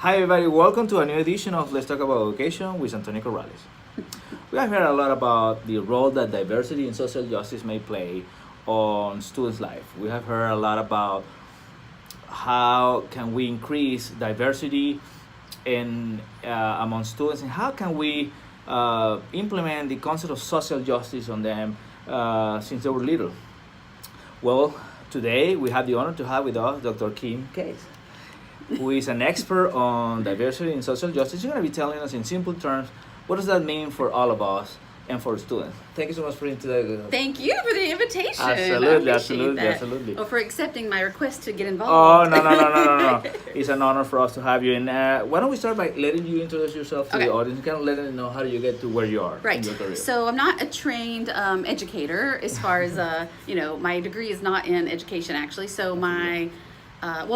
Hi everybody, welcome to a new edition of Let's Talk About Education with Antonio Corrales. We have heard a lot about the role that diversity and social justice may play on students' life. We have heard a lot about how can we increase diversity among students, and how can we implement the concept of social justice on them since they were little. Well, today we have the honor to have with us Dr. Kim Case, who is an expert on diversity and social justice. She's going to be telling us in simple terms what does that mean for all of us and for students. Thank you so much for Thank you for the invitation. Absolutely. Or for accepting my request to get Oh, involved. no. It's an honor for us to have you. And why don't we start by letting you introduce yourself to the audience, kind of letting them know how do you get to where you are in your career. So I'm not a trained educator as far as, my degree is not in education actually. So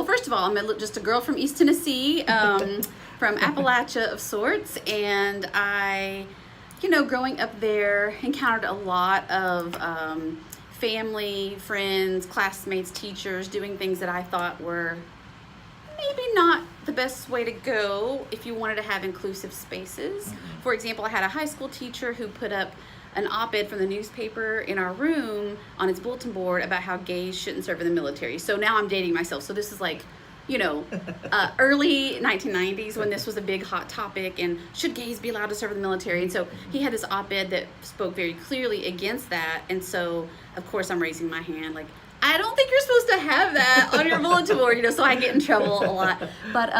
first of all, I'm just a girl from East Tennessee, from Appalachia of sorts. And I, growing up there, encountered a lot of family, friends, classmates, teachers doing things that I thought were maybe not the best way to go if you wanted to have inclusive spaces. Mm-hmm. For example, I had a high school teacher who put up an op-ed from the newspaper in our room on its bulletin board about how gays shouldn't serve in the military. So now I'm dating myself. So this is like, early 1990s when this was a big hot topic, and should gays be allowed to serve in the military? And so he had this op-ed that spoke very clearly against that. And so, of course, I'm raising my hand like, I don't think you're supposed to have that on your bulletin board, so I get in trouble a lot. But,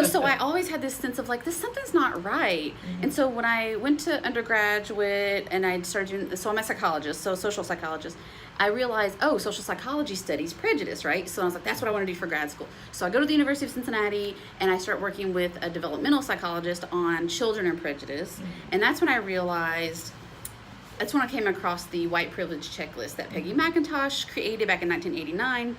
so I always had this sense of like, something's not right. Mm-hmm. And so when I went to undergraduate and I started doing, so I'm a psychologist, so social psychologist, I realized, social psychology studies prejudice, right? So I was like, that's what I want to do for grad school. So I go to the University of Cincinnati and I start working with a developmental psychologist on children and prejudice. Mm-hmm. And that's when I came across the white privilege checklist that Peggy McIntosh created back in 1989.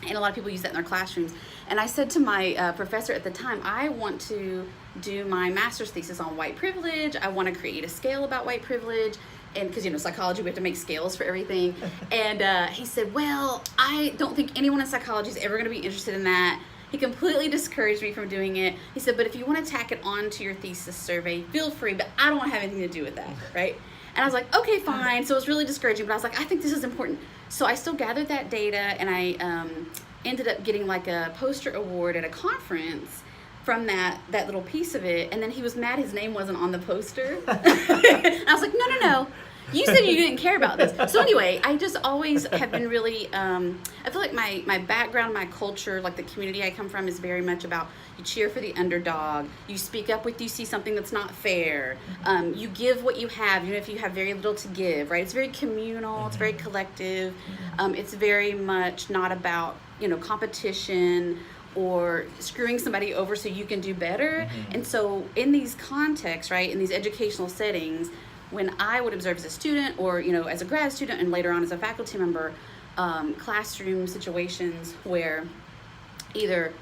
And a lot of people use that in their classrooms. And I said to my professor at the time, I want to do my master's thesis on white privilege. I want to create a scale about white privilege. And because, psychology, we have to make scales for everything. And he said, well, I don't think anyone in psychology is ever going to be interested in that. He completely discouraged me from doing it. He said, but if you want to tack it onto your thesis survey, feel free, but I don't want to have anything to do with that, right? And I was like, okay, fine. So it was really discouraging, but I was like, I think this is important. So I still gathered that data, and I ended up getting like a poster award at a conference from that little piece of it. And then he was mad his name wasn't on the poster. And I was like, no. You said you didn't care about this. So anyway, I just always have been really, I feel like my background, my culture, like the community I come from is very much about you cheer for the underdog, you speak up when you see something that's not fair, you give what you have, even if you have very little to give, right? It's very communal, it's very collective, it's very much not about, competition or screwing somebody over so you can do better. Mm-hmm. And so in these contexts, right, in these educational settings, when I would observe as a student or, as a grad student and later on as a faculty member, classroom situations where either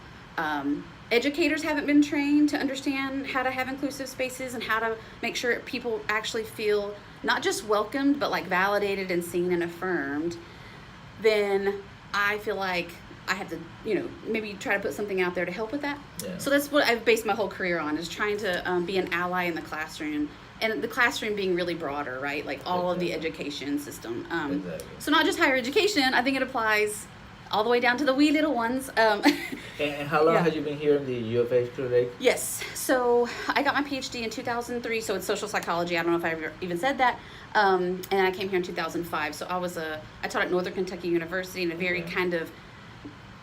educators haven't been trained to understand how to have inclusive spaces and how to make sure people actually feel not just welcomed, but like validated and seen and affirmed, then I feel like I have to, maybe try to put something out there to help with that. Yeah. So that's what I've based my whole career on, is trying to be an ally in the classroom. And the classroom being really broader, right? Like all of the education system. So not just higher education, I think it applies all the way down to the wee little ones. And how long have you been here in the U of H, Clear? Yes. So I got my PhD in 2003. So it's social psychology. I don't know if I ever even said that. And I came here in 2005. So I taught at Northern Kentucky University in a very kind of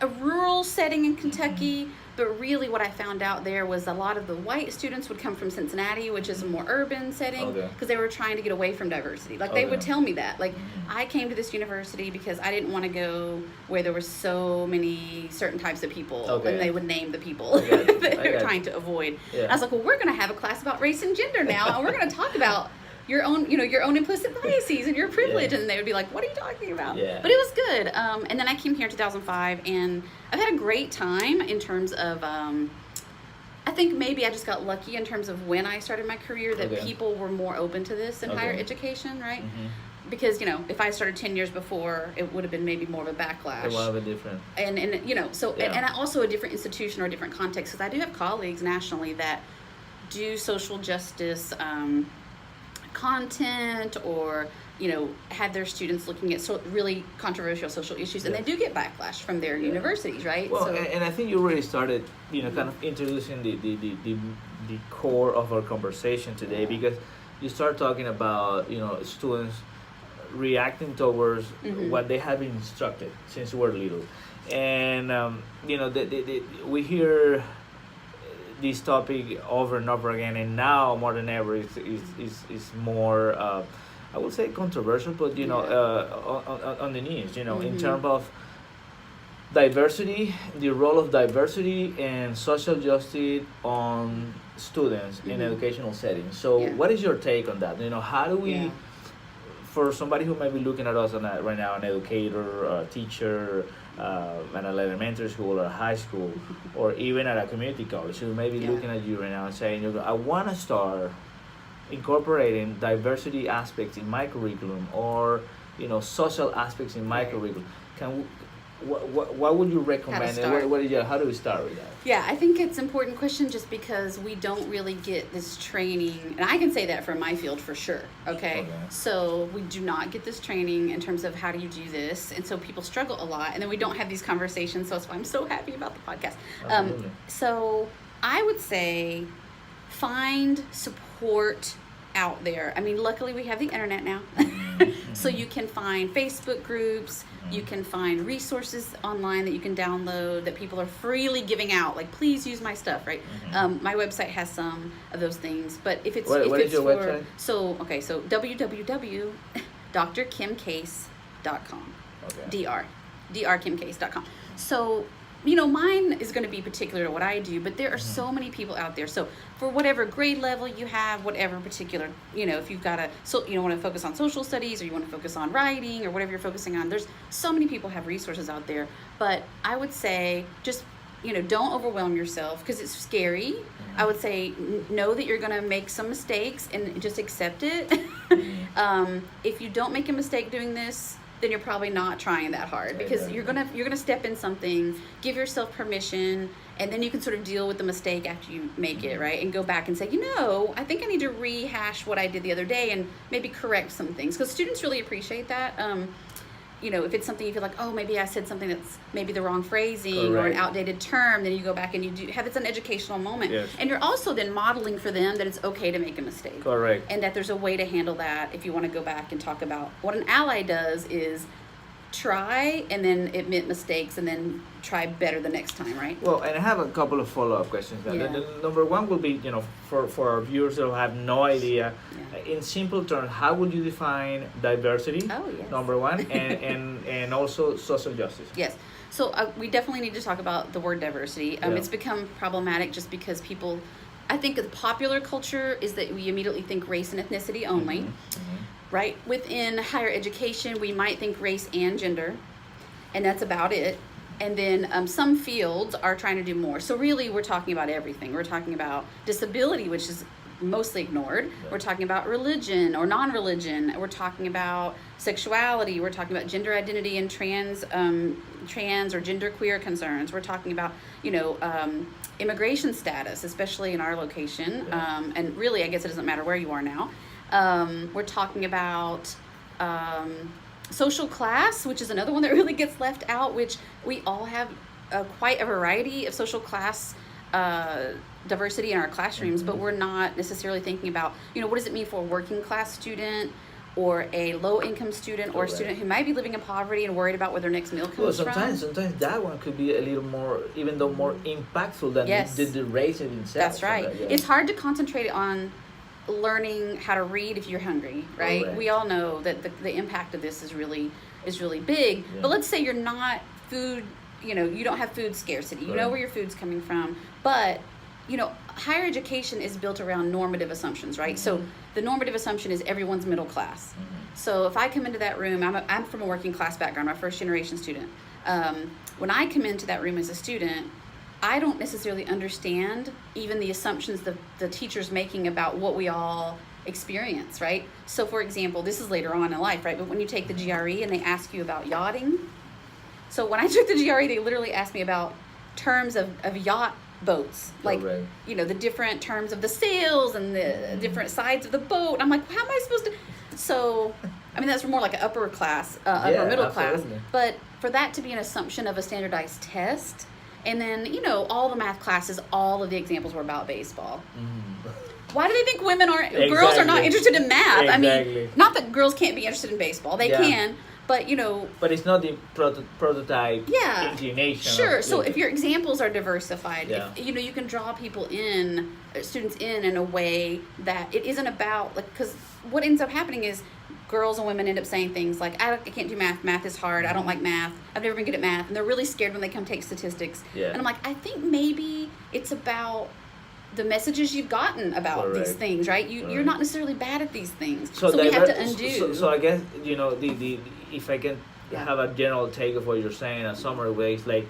a rural setting in Kentucky. But really what I found out there was a lot of the white students would come from Cincinnati, which is a more urban setting, because they were trying to get away from diversity. Like they would tell me that. Like I came to this university because I didn't want to go where there were so many certain types of people, and they would name the people that they were trying to avoid. Yeah. I was like, well, we're going to have a class about race and gender now, and we're going to talk about your own implicit biases and your privilege. And they would be like, what are you talking about? Yeah. But it was good. And then I came here in 2005, and I've had a great time in terms of, I think maybe I just got lucky in terms of when I started my career that people were more open to this in higher education, right? Mm-hmm. because if I started 10 years before, it would have been maybe more of a backlash. It will have a different. And so Yeah. and also a different institution or a different context, because I do have colleagues nationally that do social justice content, or have their students looking at really controversial social issues, and Yeah. they do get backlash from their universities, right? Well, So and I think you already started, kind of introducing the core of our conversation today, because you start talking about, students reacting towards what they have been instructed since we're little. And, we hear this topic over and over again, and now more than ever is more, I would say controversial, but, on the news, in terms of diversity, the role of diversity and social justice on students in educational settings. So Yeah. what is your take on that? How do we, Yeah. for somebody who might be looking at us right now, an educator, a teacher, at an elementary school or high school, or even at a community college, who may be Yeah. looking at you right now and saying, I want to start incorporating diversity aspects in my curriculum, or social aspects in my Right. curriculum. What would you recommend? start. How do we start with that? yeah, I think it's an important question, just because we don't really get this training, and I can say that from my field for sure, okay? Okay. So we do not get this training in terms of how do you do this, and so people struggle a lot, and then we don't have these conversations, so that's why I'm so happy about the podcast. Absolutely. So I would say find support out there. I mean, luckily we have the internet now. So you can find Facebook groups, you can find resources online that you can download that people are freely giving out. Like, please use my stuff, right? My website has some of those things, but if it's What if is it's your for website? so www.drkimcase.com. Okay. drkimcase.com. So mine is going to be particular to what I do, but there are so many people out there. So for whatever grade level you have, whatever particular, if you've got want to focus on social studies, or you want to focus on writing, or whatever you're focusing on, there's so many people have resources out there. But I would say just, don't overwhelm yourself, because it's scary. I would say know that you're going to make some mistakes and just accept it. If you don't make a mistake doing this, then you're probably not trying that hard, because you're gonna step in something, give yourself permission, and then you can sort of deal with the mistake after you make it, right? And go back and say, I think I need to rehash what I did the other day and maybe correct some things, because students really appreciate that. If it's something you feel like, oh, maybe I said something that's maybe the wrong phrasing or an Correct. outdated term, then you go back and you do have it's an educational moment. Yes. And you're also then modeling for them that it's okay to make a mistake. Correct. And that there's a way to handle that. If you want to go back and talk about what an ally does is try and then admit mistakes and then try better the next time, right? Well, and I have a couple of follow-up questions. Yeah. The number one will be, for our viewers who have no idea, in simple terms, how would you define diversity? Oh, yes. Number one, and also social justice. Yes. So we definitely need to talk about the word diversity. Yeah. It's become problematic just because I think the popular culture is that we immediately think race and ethnicity only, right? Within higher education, we might think race and gender, and that's about it. And then some fields are trying to do more. So really, we're talking about everything. We're talking about disability, which is mostly ignored. Yeah. We're talking about religion or non-religion. We're talking about sexuality. We're talking about gender identity and trans or genderqueer concerns. We're talking about, immigration status, especially in our location. Yeah. And really, I guess it doesn't matter where you are now. We're talking about social class, which is another one that really gets left out, which we all have quite a variety of social class diversity in our classrooms, but we're not necessarily thinking about, what does it mean for a working class student or a low income student or a student who might be living in poverty and worried about where their next meal comes from. Sometimes that one could be a little more, even though more impactful than Yes. the race in itself. That's right. Yeah. It's hard to concentrate on learning how to read if you're hungry, right? Correct. We all know that the impact of this is really big. Yeah. But let's say you're not food, you don't have food scarcity. You know Right. where your food's coming from, but higher education is built around normative assumptions, right? So the normative assumption is everyone's middle class. So if I come into that room, I'm from a working class background, I'm a first generation student. When I come into that room as a student, I don't necessarily understand even the assumptions the teacher's making about what we all experience, right? So for example, this is later on in life, right? But when you take the GRE and they ask you about yachting, so when I took the GRE, they literally asked me about terms of yacht boats, like the different terms of the sails and the different sides of the boat. I'm like, how am I supposed to? So I mean, that's more like an upper class, upper middle class. But for that to be an assumption of a standardized test, and then all the math classes, all of the examples were about baseball. Why do they think girls are not interested in math? I mean, not that girls can't be interested in baseball, they can. But But it's not the prototype inclination. Sure. So if your examples are diversified, if, you can draw students in a way that it isn't about because what ends up happening is girls and women end up saying things like, I can't do math. Math is hard. I don't like math. I've never been good at math, and they're really scared when they come take statistics. Yeah. And I'm like, I think maybe it's about the messages you've gotten about these things, right? You're not necessarily bad at these things, so we have to undo. So I guess the if I can have a general take of what you're saying in a summary way, it's like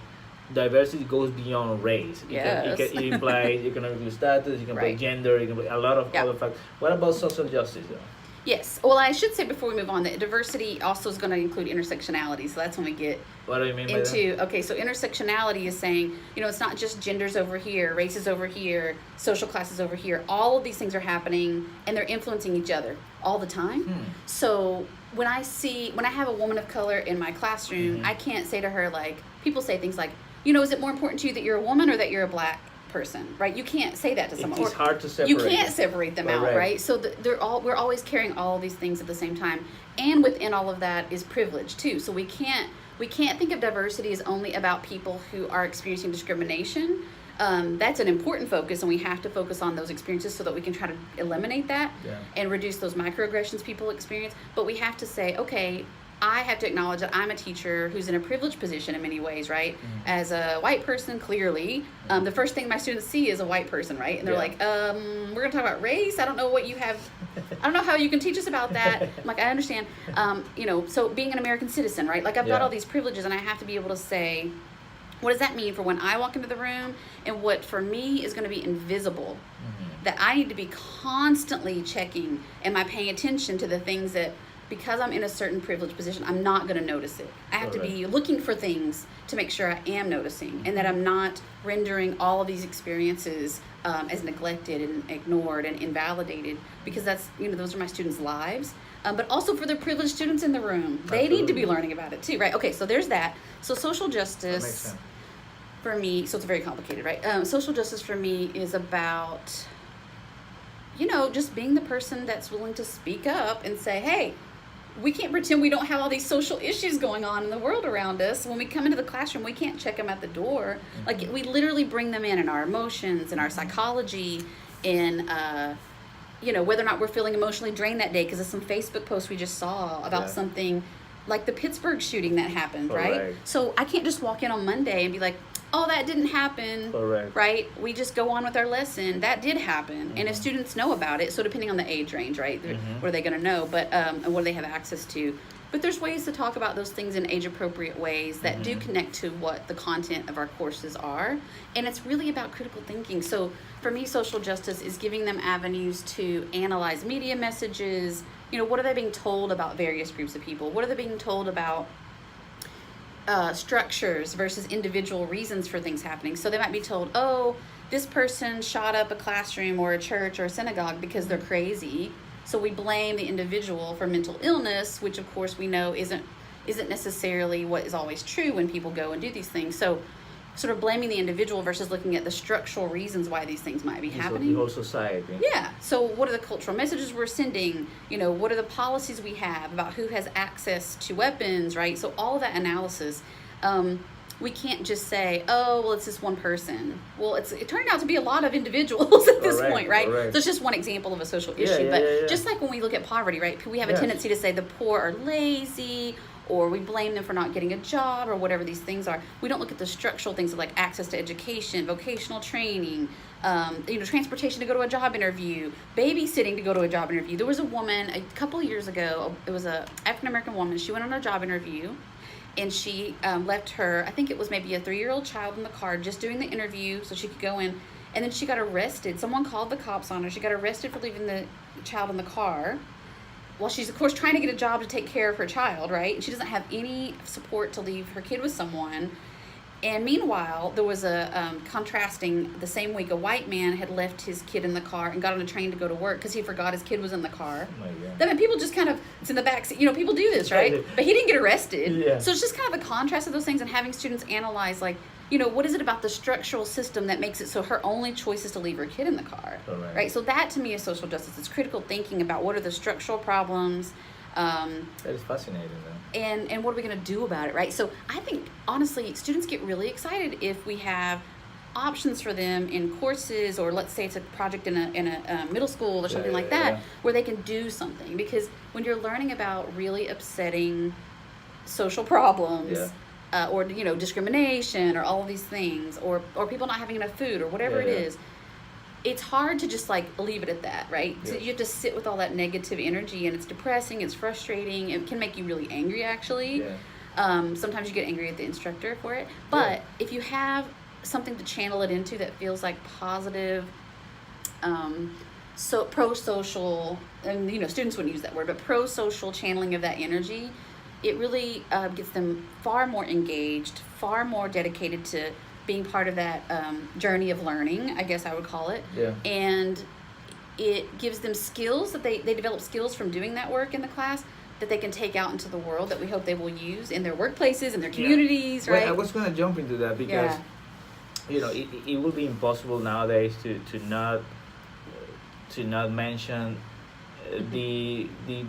diversity goes beyond race. It implies economic status, you can play gender, you can play a lot of other factors. What about social justice, though? Yes. Well, I should say before we move on that diversity also is going to include intersectionality. So that's when we get what do you mean into, okay, so intersectionality is saying, it's not just genders over here, races over here, social classes over here. All of these things are happening and they're influencing each other all the time. So when I have a woman of color in my classroom, I can't say to her, like, people say things like, is it more important to you that you're a woman or that you're a black person, right? You can't say that to someone. It's hard to separate. You can't separate them out, right? So we're always carrying all these things at the same time, and within all of that is privilege too. So we can't think of diversity as only about people who are experiencing discrimination. That's an important focus, and we have to focus on those experiences so that we can try to eliminate that and reduce those microaggressions people experience. But we have to say, okay, I have to acknowledge that I'm a teacher who's in a privileged position in many ways, right? As a white person, clearly, the first thing my students see is a white person, right? And they're like, we're going to talk about race? I don't know what you have. I don't know how you can teach us about that. I'm like, I understand. So being an American citizen, right? Like, I've got all these privileges, and I have to be able to say, what does that mean for when I walk into the room, and what for me is going to be invisible? That I need to be constantly checking. Am I paying attention to the things that, because I'm in a certain privileged position, I'm not going to notice it. I have to be looking for things to make sure I am noticing, and that I'm not rendering all of these experiences as neglected and ignored and invalidated, because that's, those are my students' lives. But also for the privileged students in the room. They need to be learning about it too, right? Okay, so there's that. So social justice for me, so it's very complicated, right? Social justice for me is about, just being the person that's willing to speak up and say, hey, we can't pretend we don't have all these social issues going on in the world around us. When we come into the classroom, we can't check them at the door. Like, we literally bring them in our emotions and our psychology, in whether or not we're feeling emotionally drained that day because of some Facebook post we just saw about something like the Pittsburgh shooting that happened, right? So I can't just walk in on Monday and be like, oh, that didn't happen, right? We just go on with our lesson. That did happen. And if students know about it, so depending on the age range, right, what are they going to know, but and what do they have access to? But there's ways to talk about those things in age-appropriate ways that do connect to what the content of our courses are. And it's really about critical thinking. So for me, social justice is giving them avenues to analyze media messages. What are they being told about various groups of people? What are they being told about structures versus individual reasons for things happening? So they might be told, oh, this person shot up a classroom or a church or a synagogue because they're crazy. So we blame the individual for mental illness, which of course we know isn't necessarily what is always true when people go and do these things. So sort of blaming the individual versus looking at the structural reasons why these things might be happening. The whole society. Yeah. So what are the cultural messages we're sending? What are the policies we have about who has access to weapons, right? So all of that analysis, we can't just say, oh, well, it's this one person. Well, it turned out to be a lot of individuals at this point, right? So it's just one example of a social issue. But just like when we look at poverty, right? We have a tendency to say the poor are lazy, or we blame them for not getting a job, or whatever these things are. We don't look at the structural things like access to education, vocational training, transportation to go to a job interview, babysitting to go to a job interview. There was a woman a couple of years ago, it was a African-American woman. She went on a job interview, and she left her, I think it was maybe a 3-year-old child in the car just doing the interview so she could go in. And then she got arrested. Someone called the cops on her. She got arrested for leaving the child in the car. Well, she's, of course, trying to get a job to take care of her child, right? She doesn't have any support to leave her kid with someone. And meanwhile, there was a contrasting, the same week, a white man had left his kid in the car and got on a train to go to work because he forgot his kid was in the car. Oh my God. Then people just kind of, it's in the back seat. You know, people do this, right? But he didn't get arrested. Yeah. So it's just kind of the contrast of those things and having students analyze, like, you know, what is it about the structural system that makes it so her only choice is to leave her kid in the car? Correct. Right? So that, to me, is social justice. It's critical thinking about what are the structural problems. That is fascinating, though. And what are we going to do about it, right? So I think, honestly, students get really excited if we have options for them in courses, or let's say it's a project in a middle school or something like that, where they can do something. Because when you're learning about really upsetting social problems, or, you know, discrimination or all of these things, or people not having enough food or whatever it is, it's hard to just like leave it at that, right? So you have to sit with all that negative energy, and it's depressing, it's frustrating, it can make you really angry, actually. Sometimes you get angry at the instructor for it, but if you have something to channel it into that feels like positive, so pro-social, and you know, students wouldn't use that word, but pro-social channeling of that energy, it really gets them far more engaged, far more dedicated to being part of that journey of learning, I guess I would call it. And it gives them skills that they develop skills from doing that work in the class that they can take out into the world, that we hope they will use in their workplaces, in their communities, right? Well, I was going to jump into that because, you know, it will be impossible nowadays to not mention the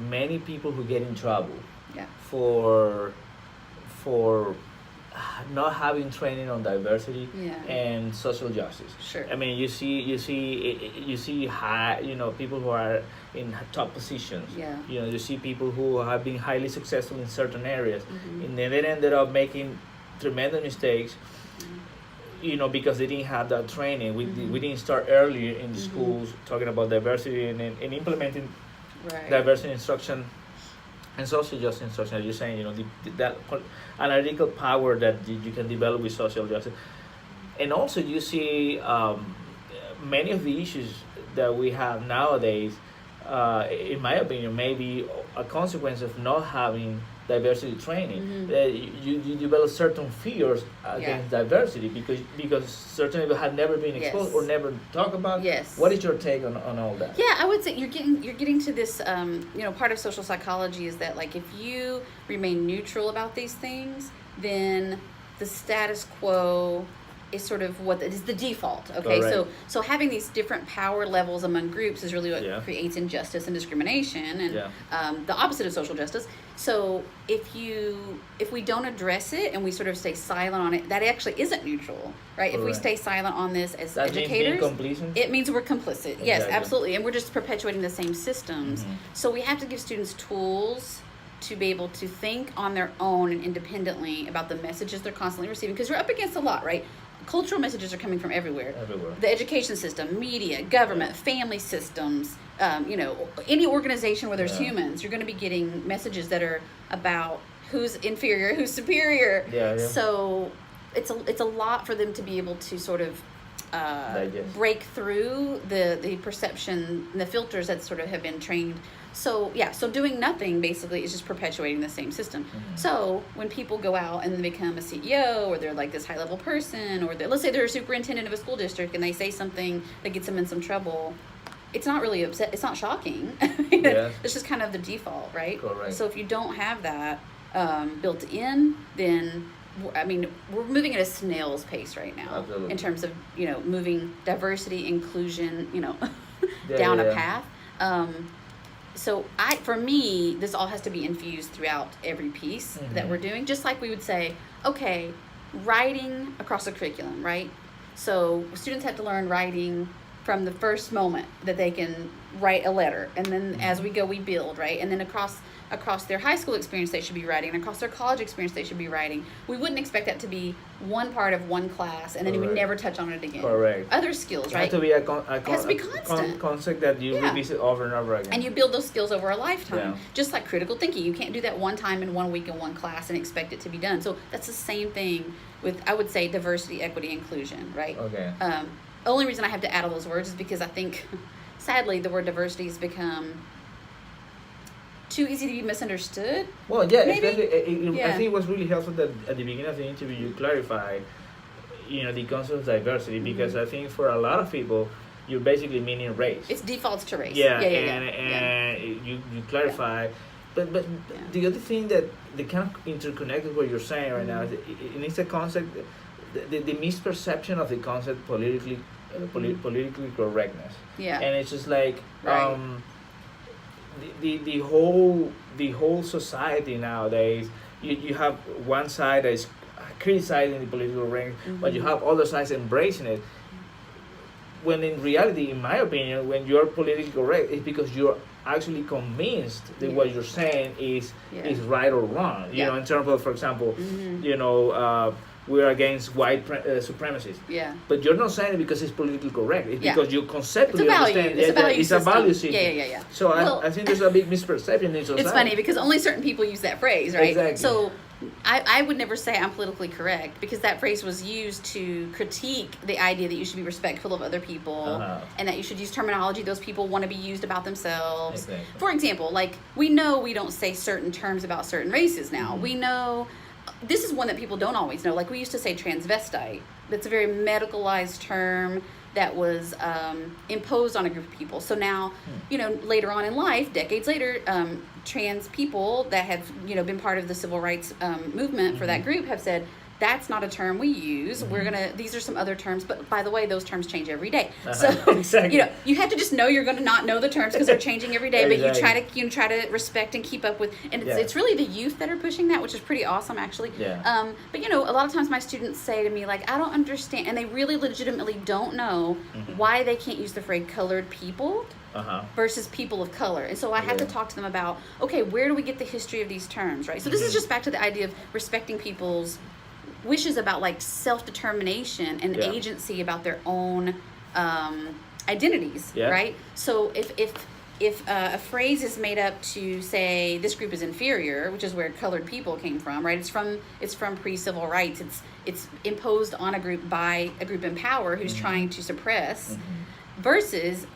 many people who get in trouble for not having training on diversity and social justice. I mean, you see high, you know, people who are in top positions. You know, you see people who have been highly successful in certain areas, and then they ended up making tremendous mistakes. You know, because they didn't have that training. We didn't start earlier in the schools talking about diversity and implementing diversity instruction and social justice instruction. As you're saying, you know, that analytical power that you can develop with social justice. And also you see many of the issues that we have nowadays, in my opinion, maybe a consequence of not having diversity training. You develop certain fears against diversity because certain people have never been exposed or never talked about. What is your take on all that? I would say you're getting to this, you know, part of social psychology is that, like, if you remain neutral about these things, then the status quo is sort of what is the default. Okay, so having these different power levels among groups is really what creates injustice and discrimination, and the opposite of social justice. So if we don't address it and we sort of stay silent on it, that actually isn't neutral, right? If we stay silent on this as educators, it means we're complicit. Yes, absolutely, and we're just perpetuating the same systems. So we have to give students tools to be able to think on their own and independently about the messages they're constantly receiving, because you're up against a lot, right? Cultural messages are coming from everywhere. The education system, media, government, family systems, you know, any organization where there's humans, you're going to be getting messages that are about who's inferior, who's superior. So it's a lot for them to be able to sort of break through the perception and the filters that sort of have been trained. So so doing nothing basically is just perpetuating the same system. So when people go out and they become a CEO, or they're like this high level person, or let's say they're a superintendent of a school district and they say something that gets them in some trouble, it's not really upset. It's not shocking. It's just kind of the default, right? So if you don't have that built in, then I mean, we're moving at a snail's pace right now in terms of, you know, moving diversity, inclusion, you know, down a path. So for me, this all has to be infused throughout every piece that we're doing, just like we would say, okay, writing across the curriculum, right? So students have to learn writing from the first moment that they can write a letter, and then as we go, we build, right? And then across their high school experience, they should be writing, and across their college experience, they should be writing. We wouldn't expect that to be one part of one class, and then we never touch on it again. Other skills, right? It has to be it has to be constant. Concept that you revisit over and over again. And you build those skills over a lifetime. Just like critical thinking. You can't do that one time in 1 week in one class and expect it to be done. So that's the same thing with, I would say, diversity, equity, inclusion, right? only reason I have to add all those words is because I think, sadly, the word diversity has become too easy to be misunderstood. Well, yeah, maybe? especially, I Yeah. think it was really helpful that at the beginning of the interview you clarified, the concept of diversity, because I think for a lot of people, you're basically meaning race. It's defaults to race. Yeah, Yeah. and you clarify, but the other thing that they kind of interconnect with what you're saying right now, is it's a concept, the misperception of the concept politically correctness. Yeah. And it's just like Right. the whole society nowadays, you have one side that is criticizing the political range, but you have other sides embracing it. When in reality, in my opinion, when you're politically correct, it's because you're actually convinced that what you're saying is right or wrong. You know, in terms of, for example, we're against white supremacists. Yeah. But you're not saying it because it's politically correct. It's Yeah. because you conceptually It's a value. understand. It's a value It's a system. value system. Yeah. So Well, I think there's a big misperception in society. It's funny because only certain people use that phrase, right? Exactly. So I would never say I'm politically correct because that phrase was used to critique the idea that you should be respectful of other people and that you should use terminology those people want to be used about themselves. Exactly. For example, like we know we don't say certain terms about certain races now. We know this is one that people don't always know. Like we used to say transvestite. That's a very medicalized term that was imposed on a group of people. So now, later on in life, decades later, trans people that have, been part of the civil rights movement for that group have said, that's not a term we use. These are some other terms, but by the way, those terms change every day. So, Exactly. you have to just know you're going to not know the terms because they're changing every day, but Exactly. you try to respect and keep up with, and it's really the youth that are pushing that, which is pretty awesome actually. Yeah. But a lot of times my students say to me, like, I don't understand, and they really legitimately don't know why they can't use the phrase colored people versus people of color. And so I have to talk to them about, okay, where do we get the history of these terms, right? So this is just back to the idea of respecting people's wishes about like self-determination and agency about their own identities, right? So if a phrase is made up to say this group is inferior, which is where colored people came from, right? It's from pre-civil rights. It's imposed on a group by a group in power who's trying to suppress. Versus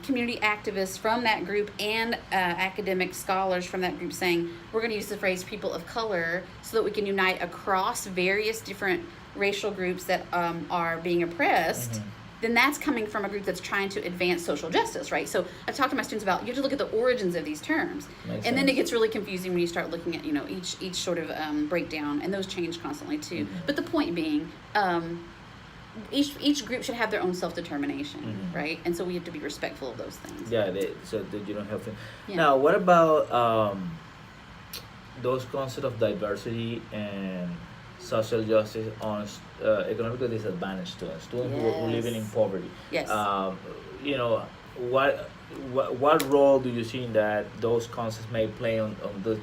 community activists from that group and academic scholars from that group saying, we're going to use the phrase people of color so that we can unite across various different racial groups that are being oppressed, then that's coming from a group that's trying to advance social justice, right? So I've talked to my students about, you have to look at the origins of these terms. And then it gets really confusing when you start looking at, each sort of breakdown, and those change constantly too. But the point being, each group should have their own self-determination, right? And so we have to be respectful of those things. Yeah, so that you don't have to. Now, what about those concepts of diversity and social justice on economically disadvantaged students who are living in poverty? Yes. What role do you see in that those concepts may play on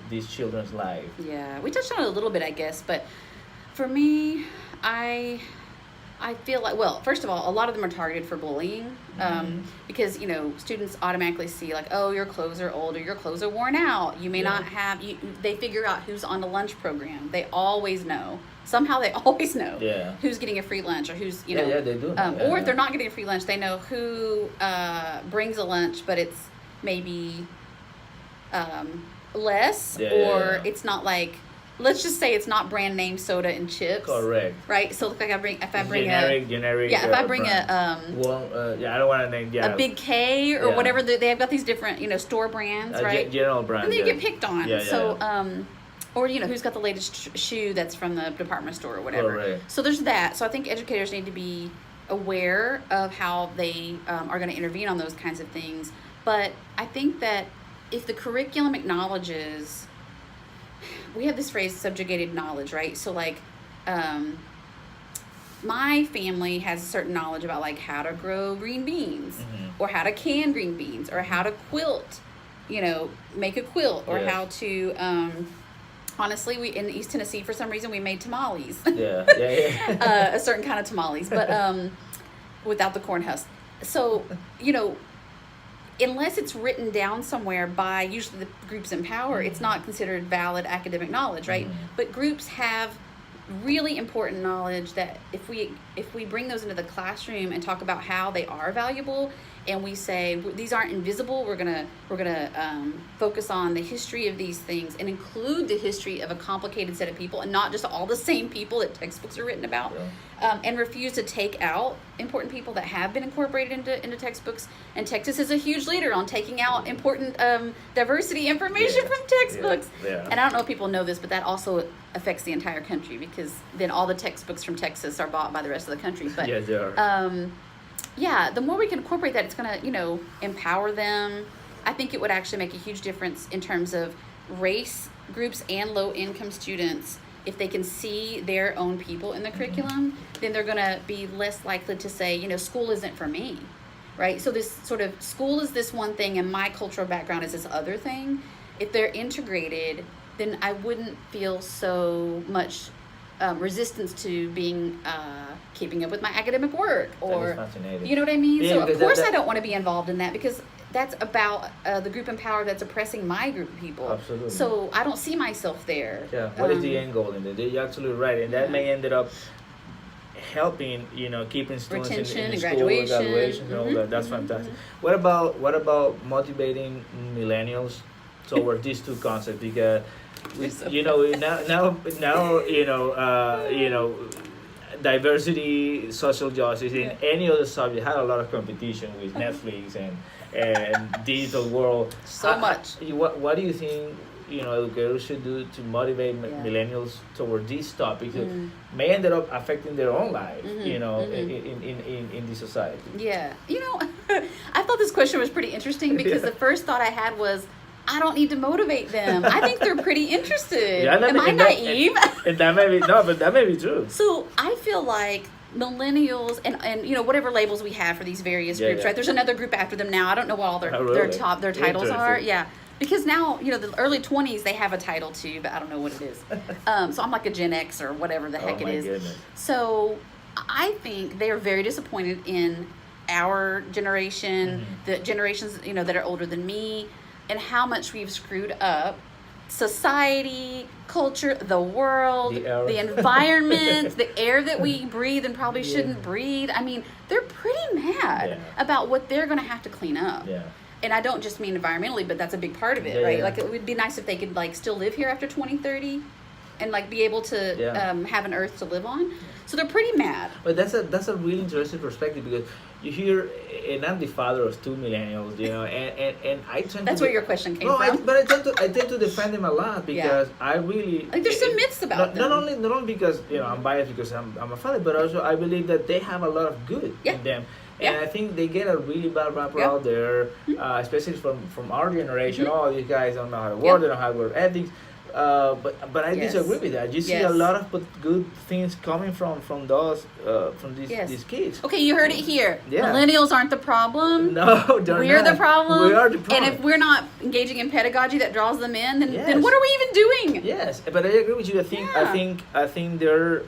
these children's life? Yeah, we touched on it a little bit, I guess, but for me, I feel like, well, first of all, a lot of them are targeted for bullying because, students automatically see like, oh, your clothes are old or your clothes are worn out. You may not have, they figure out who's on the lunch program. They always know. Somehow they always know who's getting a free lunch or who's, they do. Or if they're not getting a free lunch, they know who brings a lunch, but it's maybe less or it's not like, let's just say it's not brand name soda and chips. Correct. Right. So if I bring generic. Yeah. If I bring brand. I don't want to name. Yeah. A Big K or whatever. They have got these different store brands, right? General brand. And then you get picked on. Yeah, so or who's got the latest shoe that's from the department store or whatever. Correct. So there's that. So I think educators need to be aware of how they are going to intervene on those kinds of things. But I think that if the curriculum acknowledges, we have this phrase subjugated knowledge, right? So like my family has a certain knowledge about like how to grow green beans or how to can green beans or how to quilt, make a quilt or how to honestly, we in East Tennessee for some reason we made tamales. A certain kind of tamales, but without the corn husk. So, unless it's written down somewhere by usually the groups in power, it's not considered valid academic knowledge, right? But groups have really important knowledge that if we if we bring those into the classroom and talk about how they are valuable, and we say these aren't invisible, we're gonna focus on the history of these things and include the history of a complicated set of people and not just all the same people that textbooks are written about, and refuse to take out important people that have been incorporated into textbooks. And Texas is a huge leader on taking out important diversity information from textbooks. And I don't know if people know this, but that also affects the entire country, because then all the textbooks from Texas are bought by the rest of the country. But yes, they are. yeah, the more we can incorporate that, it's going to, empower them. I think it would actually make a huge difference in terms of race groups and low-income students. If they can see their own people in the curriculum, then they're going to be less likely to say, school isn't for me, right? So this sort of school is this one thing and my cultural background is this other thing. If they're integrated, then I wouldn't feel so much resistance to being keeping up with my academic work, or you know what I mean. Yeah, so of course I don't want to be involved in that, because that's about the group in power that's oppressing my group of people. Absolutely. So I don't see myself there. Yeah. What is the end goal in there? You're absolutely right, and that may ended up helping keeping students in school, graduation, and all that. That's fantastic. What about motivating millennials toward these two concepts? Because now diversity, social justice, in any other subject had a lot of competition with Netflix and digital world. So much. What do you think educators should do to motivate millennials toward this topic that may end up affecting their own life, in the society? Yeah, I thought this question was pretty interesting, because the first thought I had was, I don't need to motivate them. I think they're pretty interested. Am I naive? And that may be but that may be true. So I feel like millennials and whatever labels we have for these various groups, right? There's another group after them now. I don't know what all their titles are. Yeah. Because now, the early 20s, they have a title too, but I don't know what it is. So I'm like a Gen X or whatever the heck it is. Goodness. So I think they are very disappointed in our generation, the generations, that are older than me, and how much we've screwed up society, culture, the world, the environment, the air that we breathe and probably shouldn't breathe. I mean, they're pretty mad about what they're going to have to clean up. Yeah. And I don't just mean environmentally, but that's a big part of it, right? Like, it would be nice if they could still live here after 2030 and be able to have an earth to live on. So they're pretty mad. But that's a really interesting perspective, because you hear, and I'm the father of two millennials, and I tend that's to where your question came from. But I tend to defend them a lot, because I really there's some myths about them. Not only because I'm biased because I'm a father, but also I believe that they have a lot of good in them. And I think they get a really bad rap out there, especially from our generation. Oh, these guys don't know how to work, they don't know how to work ethics. But I disagree with that. You see a lot of good things coming from these kids. Okay, you heard it here. Yeah. Millennials aren't the problem. No, we're the problem. We are the problem. And if we're not engaging in pedagogy that draws them in, then what are we even doing? Yes, but I agree with you. I think they're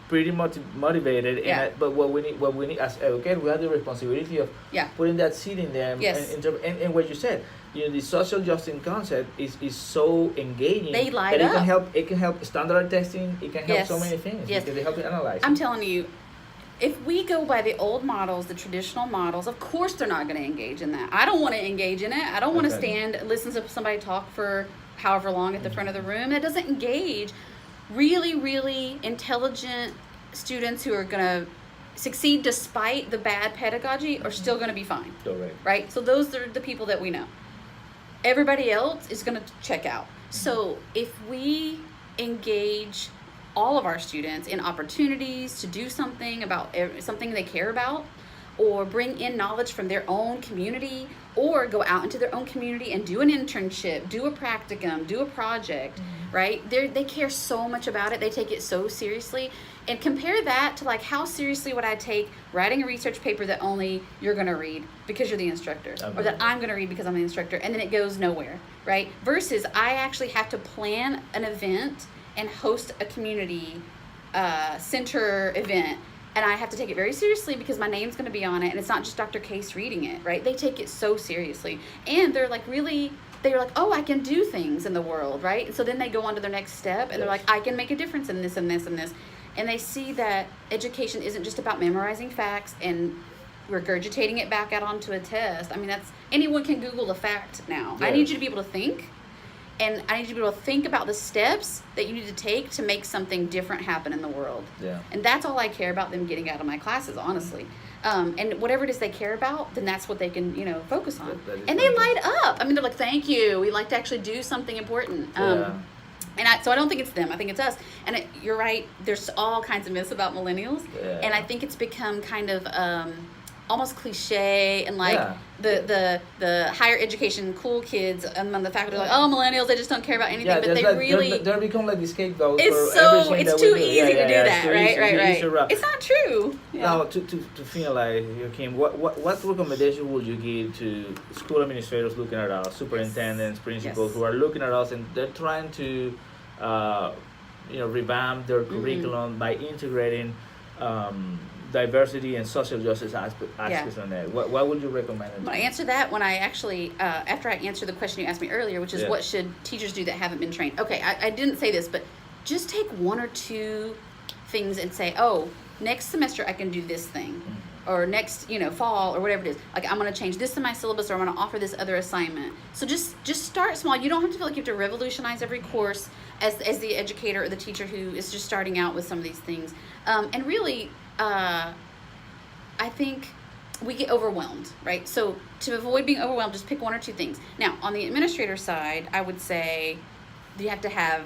pretty motivated. But what we need as educators, we have the responsibility of putting that seed in them. Yes. And what you said, the social justice concept is so engaging. They light that up. It can help standard testing. It can help so many things. Yes. Because they help you analyze. I'm telling you, if we go by the old models, the traditional models, of course they're not going to engage in that. I don't want to engage in it. I don't want to listen to somebody talk for however long at the front of the room. That doesn't engage. Really, really intelligent students who are going to succeed despite the bad pedagogy are still going to be fine. Right? So those are the people that we know. Everybody else is going to check out. So if we engage all of our students in opportunities to do something about something they care about, or bring in knowledge from their own community, or go out into their own community and do an internship, do a practicum, do a project, right? They care so much about it. They take it so seriously. And compare that to how seriously would I take writing a research paper that only you're going to read because you're the instructor, or that I'm going to read because I'm the instructor, and then it goes nowhere, right? Versus I actually have to plan an event and host a community center event. And I have to take it very seriously because my name's going to be on it, and it's not just Dr. Case reading it, right? They take it so seriously, and they're oh, I can do things in the world, right? And so then they go on to their next step, and they're like, I can make a difference in this and this and this. and they see that education isn't just about memorizing facts and regurgitating it back out onto a test. I mean, that's anyone can Google a fact now. I need you to be able to think, and I need you to be able to think about the steps that you need to take to make something different happen in the world. Yeah. And that's all I care about them getting out of my classes, honestly. And whatever it is they care about, then that's what they can, focus on. And they light up. I mean, they're like, thank you. We like to actually do something important. So I don't think it's them. I think it's us. And you're right. There's all kinds of myths about millennials. Yeah. And I think it's become kind of almost cliche, and like the higher education cool kids among the faculty are like, oh, millennials, they just don't care about anything. Yeah, but they really they're become like the scapegoats. It's too easy to do that, right? It's not true. Now, to finalize, Joaquin, what recommendation would you give to school administrators looking at us, superintendents, principals who are looking at us and they're trying to revamp their curriculum by integrating diversity and social justice aspects on that? What would you recommend? I answer that when I actually, after I answer the question you asked me earlier, which is what should teachers do that haven't been trained? Okay, I didn't say this, but just take one or two things and say, oh, next semester I can do this thing. Or next, fall or whatever it is. Like, I'm going to change this in my syllabus, or I'm going to offer this other assignment. So just start small. You don't have to feel like you have to revolutionize every course as the educator or the teacher who is just starting out with some of these things. And really, I think we get overwhelmed, right? So to avoid being overwhelmed, just pick one or two things. Now, on the administrator side, I would say you have to have,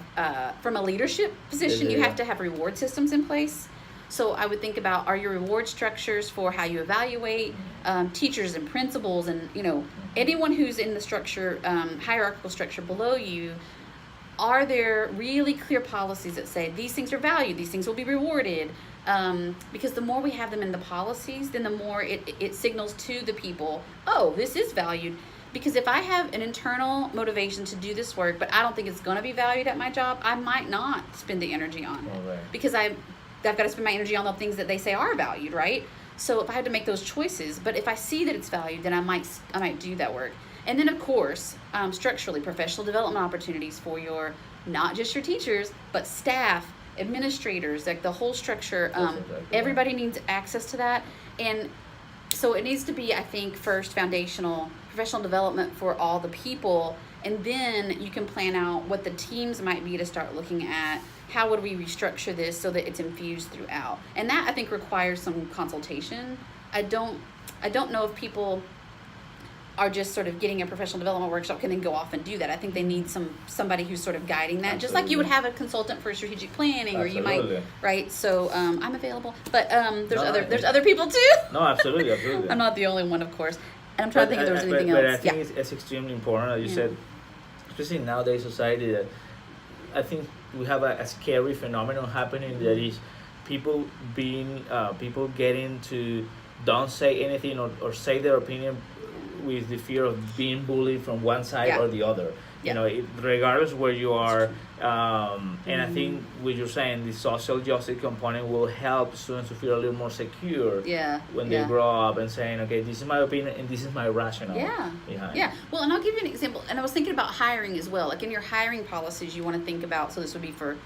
from a leadership position, you have to have reward systems in place. So I would think about, are your reward structures for how you evaluate teachers and principals and, anyone who's in the structure, hierarchical structure below you, are there really clear policies that say these things are valued, these things will be rewarded? Because the more we have them in the policies, then the more it signals to the people, oh, this is valued. Because if I have an internal motivation to do this work, but I don't think it's going to be valued at my job, I might not spend the energy on it. Because I've got to spend my energy on the things that they say are valued, right? So if I had to make those choices, but if I see that it's valued, then I might do that work. And then, of course, structurally, professional development opportunities for not just your teachers, but staff, administrators, like the whole structure. Everybody needs access to that. And so it needs to be, I think, first foundational professional development for all the people. And then you can plan out what the teams might be to start looking at how would we restructure this so that it's infused throughout. And that, I think, requires some consultation. I don't know if people are just sort of getting a professional development workshop can then go off and do that. I think they need somebody who's sort of guiding that. Just like you would have a consultant for strategic planning, or you might, right? So I'm available, but there's other people too. No, absolutely. I'm not the only one, of course. And I'm trying to think if there was anything else. But I think it's extremely important, as you said, especially in nowadays society, that I think we have a scary phenomenon happening that is people getting to don't say anything or say their opinion with the fear of being bullied from one side or the other. Regardless where you are. And I think what you're saying, the social justice component will help students to feel a little more secure when they grow up and saying, okay, this is my opinion and this is my rationale. Well, and I'll give you an example. And I was thinking about hiring as well. Like in your hiring policies, you want to think about, so this would be for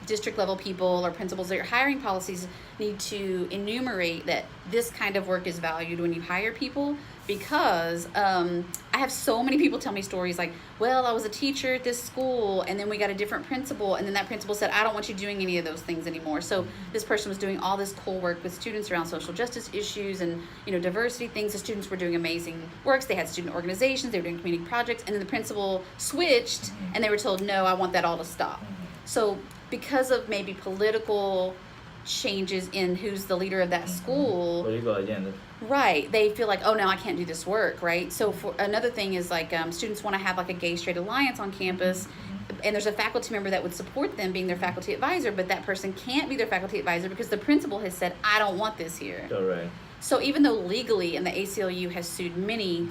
district level people or principals, that your hiring policies need to enumerate that this kind of work is valued when you hire people. Because I have so many people tell me stories like, well, I was a teacher at this school and then we got a different principal, and then that principal said, I don't want you doing any of those things anymore. So this person was doing all this cool work with students around social justice issues and diversity things. The students were doing amazing works. They had student organizations, they were doing community projects, and then the principal switched and they were told, no, I want that all to stop. So because of maybe political changes in who's the leader of that school, political agenda, right, they feel like, oh, now I can't do this work, right? So for another thing is like students want to have like a gay straight alliance on campus, and there's a faculty member that would support them being their faculty advisor, but that person can't be their faculty advisor because the principal has said, I don't want this here. Right. So even though legally, and the ACLU has sued many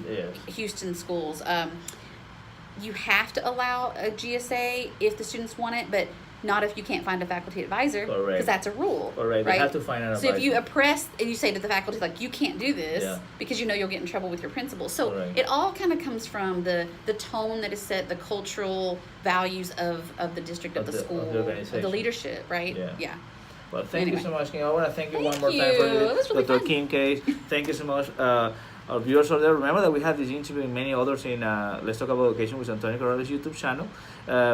Houston schools, you have to allow a GSA if the students want it, but not if you can't find a faculty advisor, because that's a rule. Right? They have to find an advisor. So if you oppress and you say to the faculty, like, you can't do this because you'll get in trouble with your principal. So it all kind of comes from the tone that is set, the cultural values of the district, of the school, of the leadership, right? Yeah. Well, thank you Anyway. so much, Kim. I want to thank you one Thank more time for you. That was really Dr. fun. Kim case. Thank you so much. Our viewers out there, remember that we have this interview and many others in Let's Talk About Education with Antonio Corrales YouTube channel.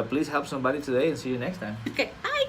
Please help somebody today and see you next time. Okay, bye.